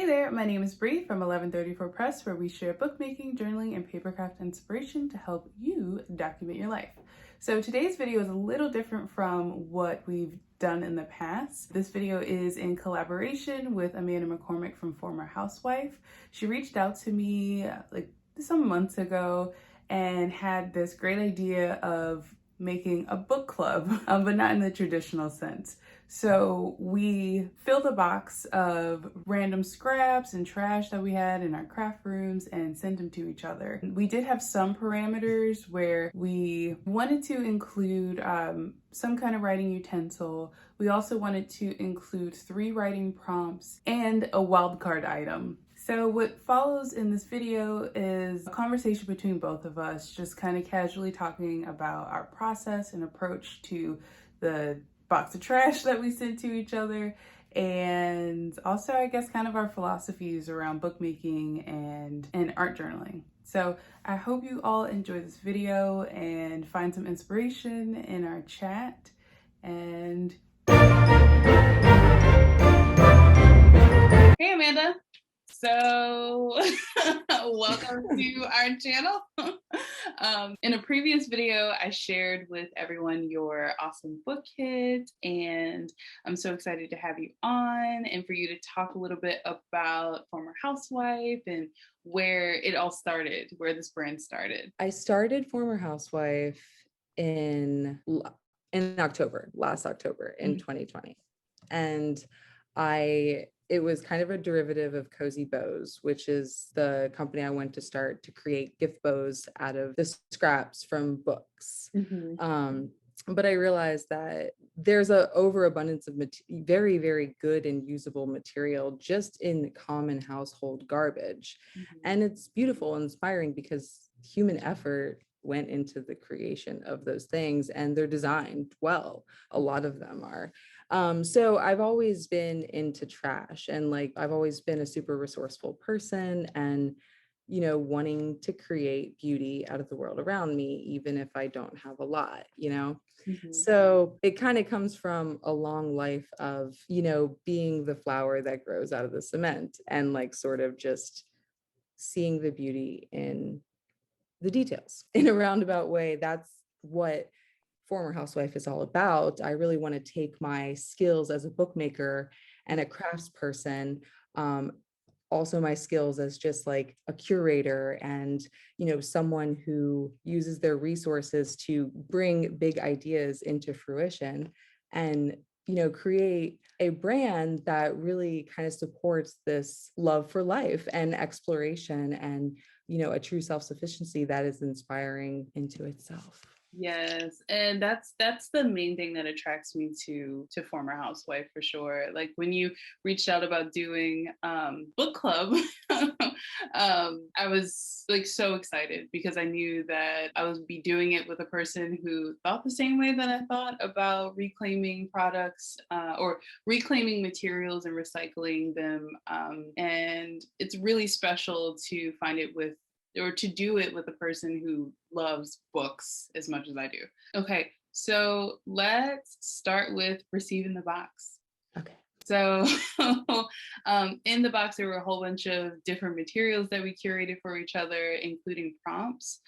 there, my name is Bree from 1134 Press, where we share bookmaking, journaling, and papercraft inspiration to help you document your life. So today's video is a little different from what we've done in the past. This video is in collaboration with Amanda McCormick from former Housewife. She reached out to me like some months ago and had this great idea of making a book club, but not in the traditional sense. So we filled a box of random scraps and trash that we had in our craft rooms and sent them to each other. We did have some parameters where we wanted to include some kind of writing utensil. We also wanted to include 3 writing prompts and a wildcard item. So what follows in this video is a conversation between both of us, just kind of casually talking about our process and approach to the box of trash that we sent to each other, and also I guess kind of our philosophies around bookmaking and art journaling. So I hope you all enjoy this video and find some inspiration in our chat. And hey Amanda, so welcome to our channel. In a previous video, I shared with everyone your awesome book kit, and I'm so excited to have you on and for you to talk a little bit about former Housewife and where it all started, where this brand started. I started former Housewife in October, last October in 2020. And it was kind of a derivative of Cozy Bows, which is the company I went to start to create gift bows out of the scraps from books. But I realized that there's an overabundance of very, very good and usable material just in common household garbage. And it's beautiful and inspiring because human effort went into the creation of those things, and they're designed well. A lot of them are. So I've always been into trash, and like I've always been a super resourceful person, and wanting to create beauty out of the world around me, even if I don't have a lot, So it kind of comes from a long life of, being the flower that grows out of the cement, and like sort of just seeing the beauty in the details in a roundabout way. That's what former Housewife is all about. I really want to take my skills as a bookmaker and a craftsperson, also my skills as just like a curator and, someone who uses their resources to bring big ideas into fruition and, create a brand that really kind of supports this love for life and exploration and, a true self-sufficiency that is inspiring into itself. Yes, and that's the main thing that attracts me to former Housewife for sure. Like when you reached out about doing book club, I was like so excited because I knew that I would be doing it with a person who thought the same way that I thought about reclaiming products or reclaiming materials and recycling them. And it's really special to find it with or to do it with a person who loves books as much as I do. Okay, so let's start with receiving the box. Okay. So in the box, there were a whole bunch of different materials that we curated for each other, including prompts.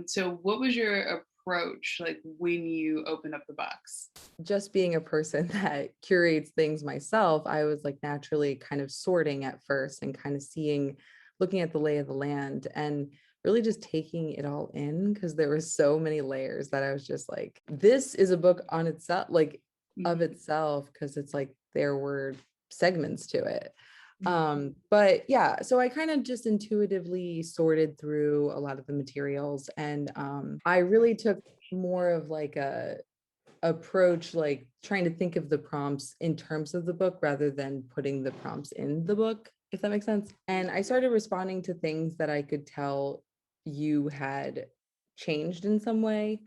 So what was your approach like when you opened up the box? Just being a person that curates things myself, I was like naturally kind of sorting at first and kind of looking at the lay of the land and really just taking it all in, because there were so many layers that I was just like, this is a book on itself, like of itself, because it's like there were segments to it. But yeah, so I kind of just intuitively sorted through a lot of the materials, and I really took more of like a approach, like trying to think of the prompts in terms of the book rather than putting the prompts in the book, if that makes sense. And I started responding to things that I could tell you had changed in some way.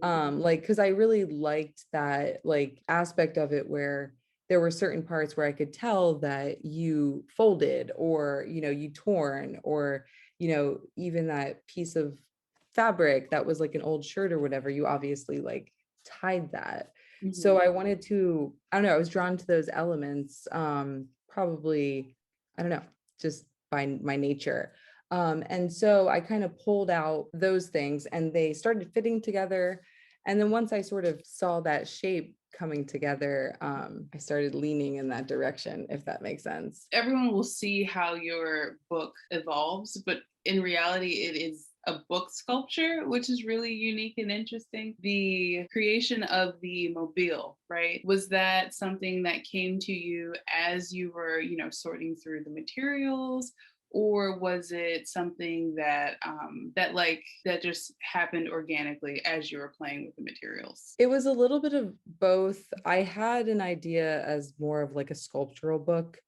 Like, because I really liked that like aspect of it where there were certain parts where I could tell that you folded or, you torn or, even that piece of fabric that was like an old shirt or whatever, you obviously like tied that. So I wanted to, I don't know, I was drawn to those elements, probably I don't know, just by my nature. And so I kind of pulled out those things and they started fitting together. And then once I sort of saw that shape coming together, I started leaning in that direction, if that makes sense. Everyone will see how your book evolves, but in reality, it is a book sculpture, which is really unique and interesting. The creation of the mobile, right? Was that something that came to you as you were, sorting through the materials? Or was it something that just happened organically as you were playing with the materials? It was a little bit of both. I had an idea as more of like a sculptural book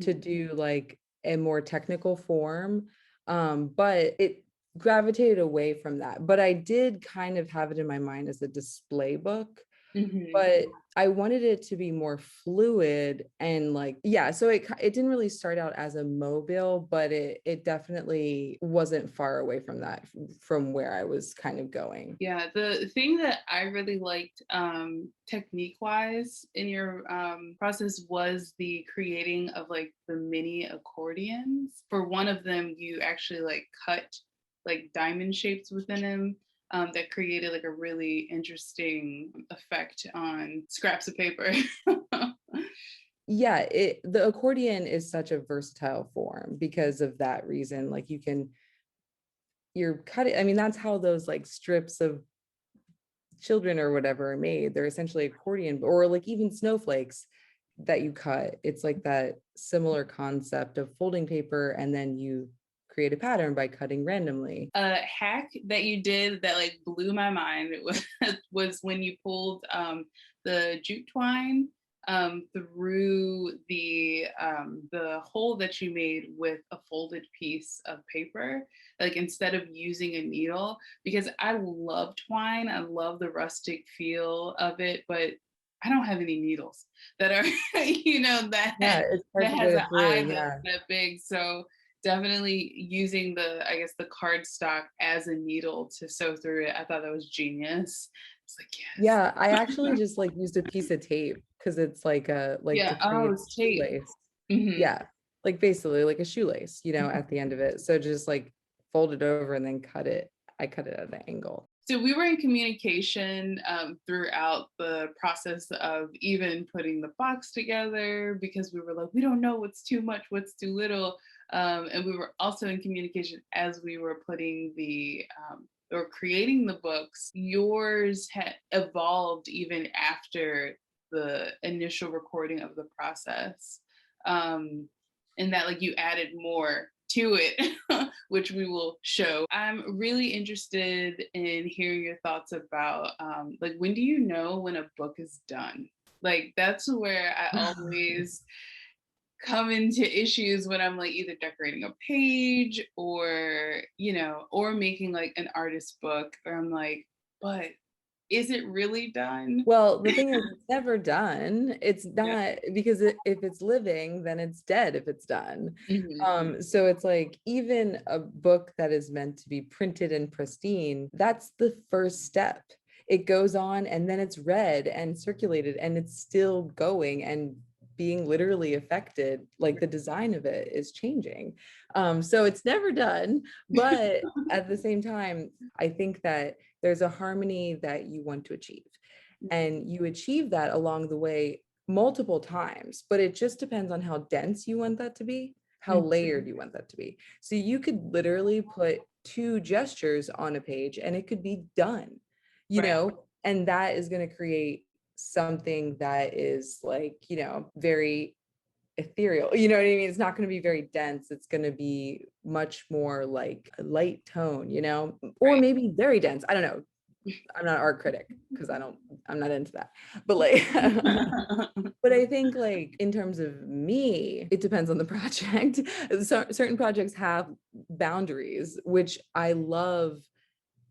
to Mhm. do like a more technical form, but it gravitated away from that. But I did kind of have it in my mind as a display book, Mhm. but I wanted it to be more fluid and like, yeah, so it didn't really start out as a mobile, but it definitely wasn't far away from that, from where I was kind of going. Yeah, the thing that I really liked technique wise in your process was the creating of like the mini accordions. For one of them, you actually like cut like diamond shapes within them that created like a really interesting effect on scraps of paper. Yeah, the accordion is such a versatile form because of that reason. Like you're cutting, I mean, that's how those like strips of children or whatever are made. They're essentially accordion, or like even snowflakes that you cut. It's like that similar concept of folding paper and then you create a pattern by cutting randomly. A hack that you did that like blew my mind was when you pulled the jute twine through the hole that you made with a folded piece of paper, like instead of using a needle, because I love twine, I love the rustic feel of it, but I don't have any needles that are Yeah, it's hard that to has get an it eye through. Yeah. that big. So definitely using the cardstock as a needle to sew through it. I thought that was genius. It's like, yes. Yeah, I actually just like used a piece of tape because it's like a like to Yeah. Oh, create a it's tape. shoelace. Hmm. Yeah, like basically like a shoelace, at the end of it. So just like fold it over and then cut it. I cut it at an angle. So we were in communication throughout the process of even putting the box together because we were like, we don't know what's too much, what's too little. And we were also in communication as we were putting or creating the books. Yours had evolved even after the initial recording of the process. And that like you added more to it, which we will show. I'm really interested in hearing your thoughts about like when do you know when a book is done? Like that's where I always come into issues when I'm like either decorating a page or making like an artist book, or I'm like, but is it really done? Well, the thing is, it's never done. It's Yeah. not because if it's living, then it's dead if it's done. Hmm. So it's like even a book that is meant to be printed and pristine, that's the first step. It goes on and then it's read and circulated and it's still going and being literally affected. Like the design of it is changing. So it's never done. But at the same time, I think that there's a harmony that you want to achieve. And you achieve that along the way multiple times, but it just depends on how dense you want that to be, how layered you want that to be. So you could literally put two gestures on a page and it could be done, Right. And that is going to create something that is like, very ethereal. You know what I mean? It's not going to be very dense. It's going to be much more like a light tone, or Right. maybe very dense. I don't know. I'm not an art critic because I'm not into that. But like, but I think like in terms of me, it depends on the project. So certain projects have boundaries, which I love.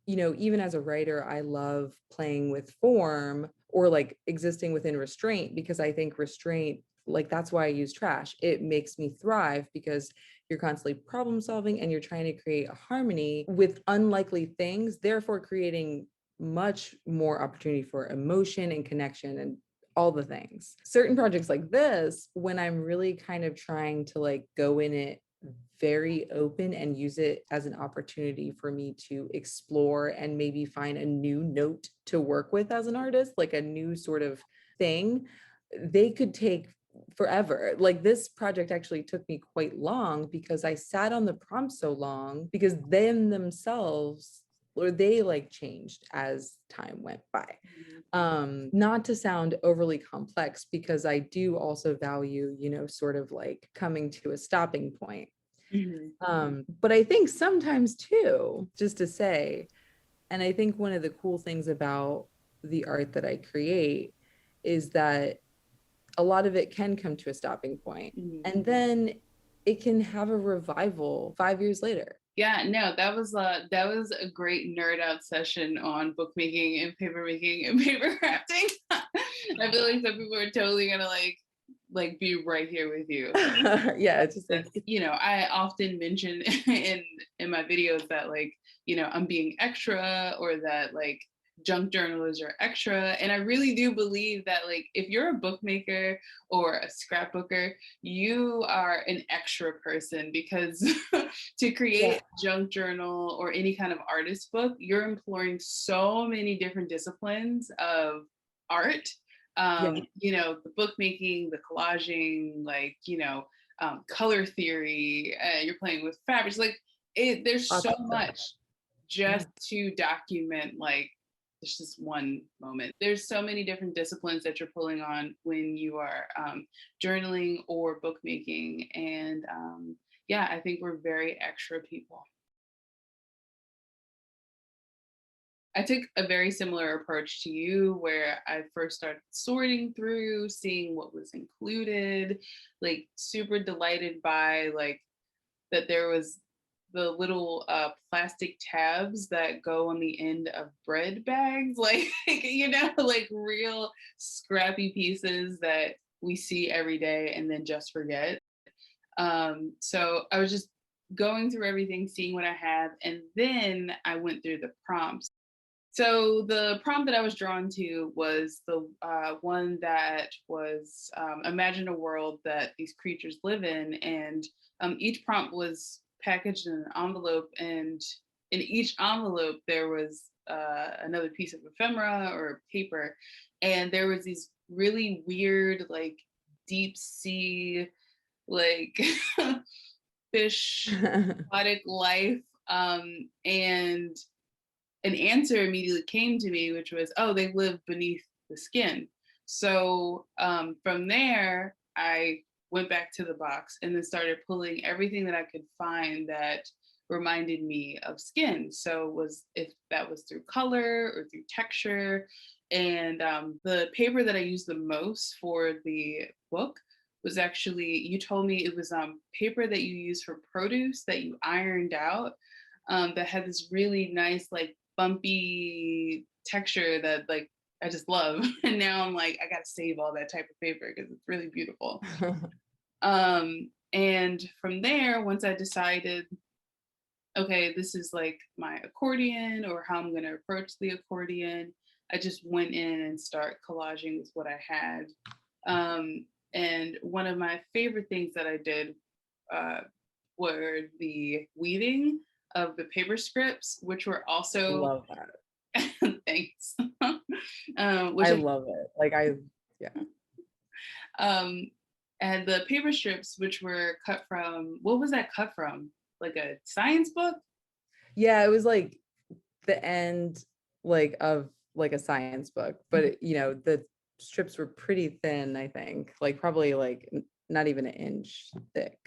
Even as a writer, I love playing with form or like existing within restraint because I think restraint, like that's why I use trash. It makes me thrive because you're constantly problem solving and you're trying to create a harmony with unlikely things, therefore creating much more opportunity for emotion and connection and all the things. Certain projects like this, when I'm really kind of trying to like go in it very open and use it as an opportunity for me to explore and maybe find a new note to work with as an artist, like a new sort of thing, they could take forever. Like this project actually took me quite long because I sat on the prompt so long because them themselves or they like changed as time went by. Not to sound overly complex because I do also value, you know, sort of like coming to a stopping point. But I think sometimes too, just to say, and I think one of the cool things about the art that I create is that a lot of it can come to a stopping point, and then it can have a revival 5 years later. Yeah, no, that was a great nerd out session on bookmaking and paper making and paper crafting. I feel like some people are totally gonna like be right here with you. Yeah, it's just like, you know, I often mention in my videos that like, you know, I'm being extra or that like junk journals are extra. And I really do believe that like if you're a bookmaker or a scrapbooker, you are an extra person because to create a junk journal or any kind of artist book, you're employing so many different disciplines of art. You know, the bookmaking, the collaging, like, you know, color theory, you're playing with fabrics, like there's so much just to document like it's just one moment. There's so many different disciplines that you're pulling on when you are journaling or bookmaking. And yeah, I think we're very extra people. I took a very similar approach to you where I first started sorting through, seeing what was included, like super delighted by like that there was the little plastic tabs that go on the end of bread bags, like you know, like real scrappy pieces that we see every day and then just forget. So I was just going through everything, seeing what I had, and then I went through the prompts. So the prompt that I was drawn to was the one that was imagine a world that these creatures live in, and each prompt was packaged in an envelope, and in each envelope there was another piece of ephemera or paper, and there was these really weird like deep sea like fish aquatic life, and an answer immediately came to me, which was, oh, they live beneath the skin. So from there, I went back to the box and then started pulling everything that I could find that reminded me of skin. So was if that was through color or through texture. And the paper that I used the most for the book was actually, you told me it was paper that you use for produce that you ironed out, that had this really nice like bumpy texture that like I just love. And now I'm like, I gotta save all that type of paper because it's really beautiful. And from there, once I decided, okay, this is like my accordion or how I'm gonna approach the accordion, I just went in and start collaging with what I had. And one of my favorite things that I did were the weaving of the paper scripts, which were also love that. thanks. I love it. Like yeah. And the paper strips, which were cut from, what was that cut from? Like a science book? Yeah, it was like the end like of like a science book, but it, you know, the strips were pretty thin, I think, like probably like not even an inch thick.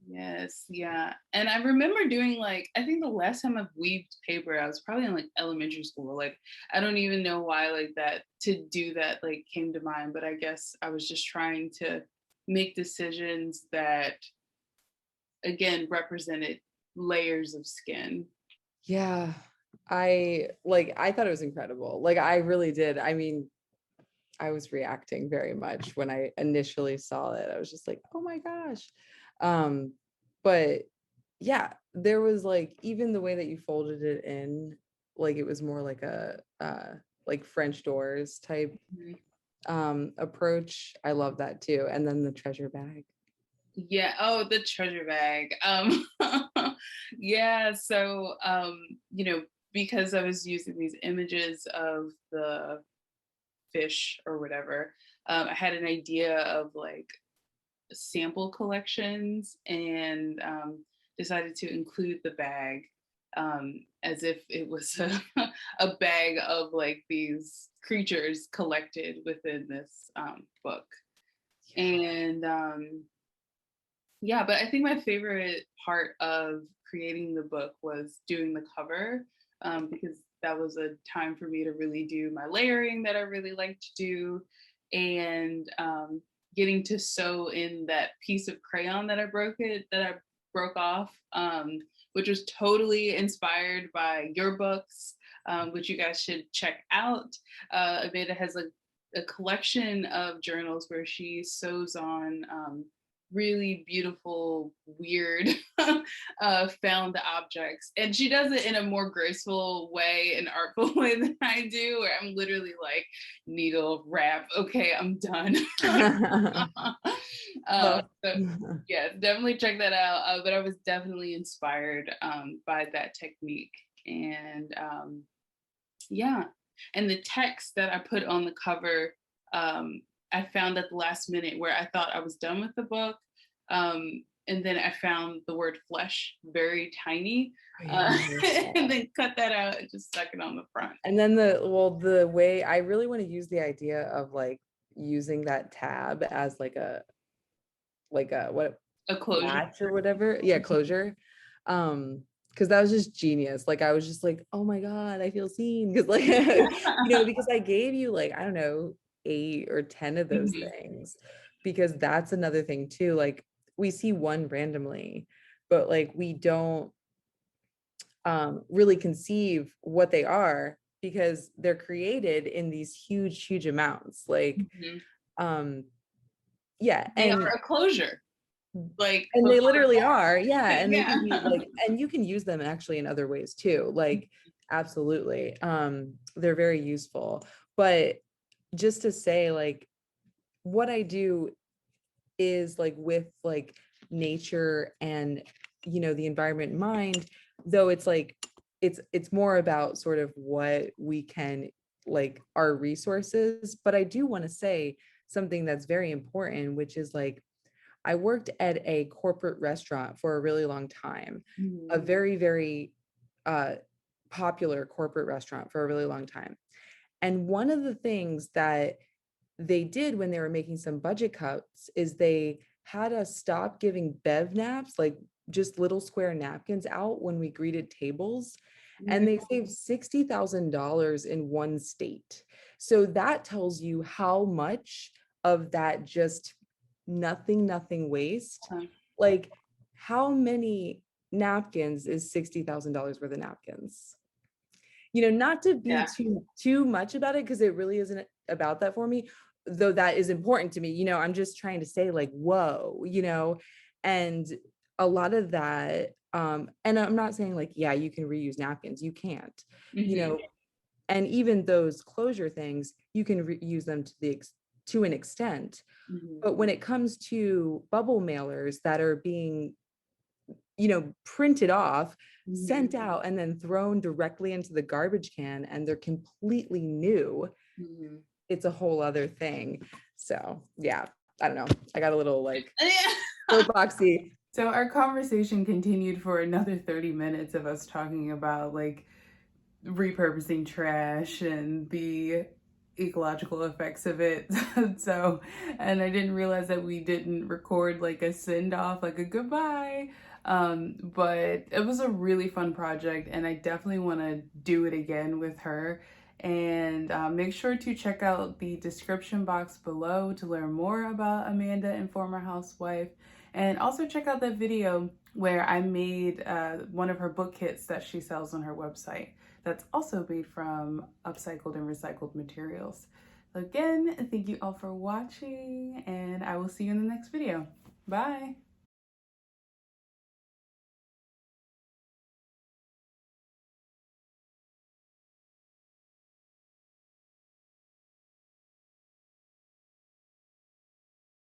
Yes, yeah. And I remember doing like, I think the last time I've weaved paper, I was probably in like elementary school. Like, I don't even know why like that to do that like came to mind, but I guess I was just trying to make decisions that again represented layers of skin. Yeah. I thought it was incredible. Like I really did. I mean, I was reacting very much when I initially saw it. I was just like, oh my gosh. But yeah, there was like even the way that you folded it in, like it was more like a like French doors type approach. I love that too. And then the treasure bag. Yeah. Oh, the treasure bag. Yeah. So, because I was using these images of the fish or whatever, I had an idea of like sample collections and decided to include the bag as if it was a bag of like these creatures collected within this book. And yeah, but I think my favorite part of creating the book was doing the cover because that was a time for me to really do my layering that I really like to do, and getting to sew in that piece of crayon that I broke off, which was totally inspired by your books, which you guys should check out. Amanda has a collection of journals where she sews on really beautiful, weird found objects. And she does it in a more graceful way and artful way than I do, where I'm literally like, needle, wrap, okay, I'm done. Oh. So yeah, definitely check that out. But I was definitely inspired by that technique. And yeah, and the text that I put on the cover, I found at the last minute where I thought I was done with the book. And then I found the word flesh very tiny, and then cut that out and just stuck it on the front. And then the way I really want to use the idea of like using that tab as like a closure match or whatever. Yeah, closure. Because that was just genius. Like I was just like, oh my God, I feel seen. Because like, because I gave you like, I don't know, 8 or 10 of those things. Because that's another thing too. Like we see one randomly, but like we don't really conceive what they are because they're created in these huge amounts. Like, yeah. They are a closure. Like, and they literally are, yeah. And they yeah. can be like, and you can use them actually in other ways too. Like, absolutely. They're very useful. But just to say, like, what I do is like with like nature and the environment in mind, though it's like it's more about sort of what we can, like our resources. But I do want to say something that's very important, which is like I worked at a corporate restaurant for a really long time, a very popular corporate restaurant for a really long time. And one of the things that they did when they were making some budget cuts is they had us stop giving bev naps, like just little square napkins, out when we greeted tables. And they saved $60,000 in one state. So that tells you how much of that just nothing waste. Like how many napkins is $60,000 worth of napkins? Not to be too much about it, because it really isn't about that for me, though that is important to me. I'm just trying to say like, whoa, and a lot of that, and I'm not saying like, yeah, you can reuse napkins, you can't, and even those closure things, you can reuse them to an extent. But when it comes to bubble mailers that are being printed off, sent out, and then thrown directly into the garbage can, and they're completely new, it's a whole other thing. So yeah, I don't know, I got a little like boxy. So our conversation continued for another 30 minutes of us talking about like repurposing trash and the ecological effects of it. So, and I didn't realize that we didn't record like a send off, like a goodbye. But it was a really fun project, and I definitely want to do it again with her. And make sure to check out the description box below to learn more about Amanda and former housewife. And also check out that video where I made one of her book kits that she sells on her website. That's also made from upcycled and recycled materials. Again, thank you all for watching, and I will see you in the next video. Bye.